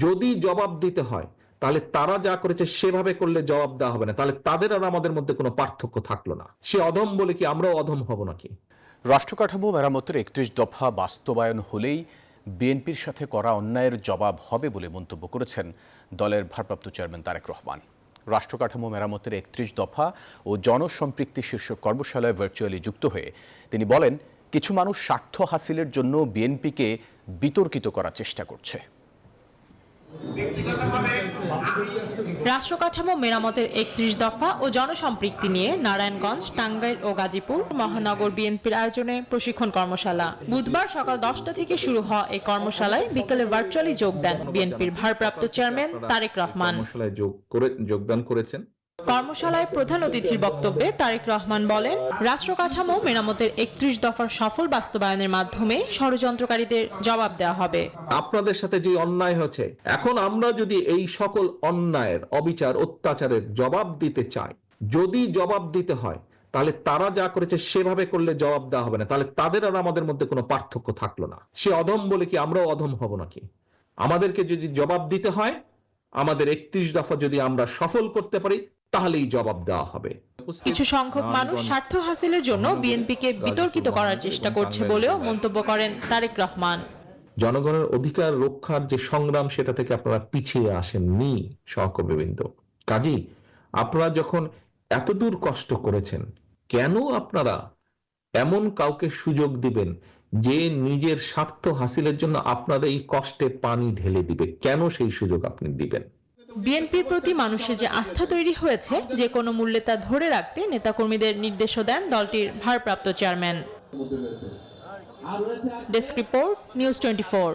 যদি জবাব দিতে হয় তাহলে তারা যা করেছে সেভাবে করলে জবাব দেওয়া হবে না, তাহলে তাদের আর আমাদের মধ্যে কোনো পার্থক্য থাকলো না। সে অধম বলে কি আমরাও অধম হব নাকি? রাষ্ট্রকাঠামো মেরামতের ৩১ দফা বাস্তবায়ন হলেই বিএনপির সাথে করা অন্যায়ের জবাব হবে বলে মন্তব্য করেছেন দলের ভারপ্রাপ্ত চেয়ারম্যান তারেক রহমান। রাষ্ট্রকাঠামো মেরামতের ৩১ দফা ও জনসম্পৃক্তি শীর্ষক কর্মশালায় ভার্চুয়ালি যুক্ত হয়ে তিনি বলেন, কিছু মানুষ স্বার্থ হাসিলের জন্য বিএনপিকে বিতর্কিত করার চেষ্টা করছে। রাষ্ট্রকাঠামো মেরামতের ৩১ দফা ও জনসম্পৃক্তি নিয়ে নারায়ণগঞ্জ, টাঙ্গাইল ও গাজীপুর মহানগর বিএনপির আয়োজনে প্রশিক্ষণ কর্মশালা। বুধবার সকাল 10টা থেকে শুরু হওয়া এই কর্মশালায় বিকেলে ভার্চুয়ালি যোগ দেন বিএনপির ভারপ্রাপ্ত চেয়ারম্যান তারেক রহমান। যোগদান করেছেন। কর্মশালায় প্রধান অতিথির বক্তব্যে তারেক রহমান বলেন, রাষ্ট্রকাঠামো মেরামতের ৩১ দফার সফল বাস্তবায়নের মাধ্যমে ষড়যন্ত্রকারীদের জবাব দেওয়া হবে। আপনাদের সাথে যে অন্যায় হয়েছে, এখন আমরা যদি এই সকল অন্যায়ের, অবিচার, অত্যাচারের জবাব দিতে চাই, যদি জবাব দিতে হয় তাহলে তারা যা করেছে সেভাবে করলে জবাব দেওয়া হবে না, তাহলে তাদের আর আমাদের মধ্যে কোনো পার্থক্য থাকলো না। সে অধম বলে কি আমরাও অধম হব নাকি? আমাদেরকে যদি জবাব দিতে হয়, আমাদের ৩১ দফা যদি আমরা সফল করতে পারি তাহলেই জবাব দেওয়া হবে। কিছু সংখ্যক মানুষ স্বার্থ হাসিলের জন্য বিএনপিকে বিতর্কিত করার চেষ্টা করছে বলেও মন্তব্য করেন তারেক রহমান। জনগণের অধিকার রক্ষার যে সংগ্রাম, সেটা থেকে আপনারা পিছিয়ে আসেননি সহকর্মীবৃন্দ। কাজী আপনারা যখন এতদূর কষ্ট করেছেন, কেন আপনারা এমন কাউকে সুযোগ দিবেন যে নিজের স্বার্থ হাসিলের জন্য আপনার এই কষ্টে পানি ঢেলে দিবে? কেন সেই সুযোগ আপনি দিবেন? বিএনপির প্রতি মানুষের যে আস্থা তৈরি হয়েছে, যে কোনো মূল্যে তা ধরে রাখতে নেতাকর্মীদের নির্দেশও দেন দলটির ভারপ্রাপ্ত চেয়ারম্যান। Desk report, news 24।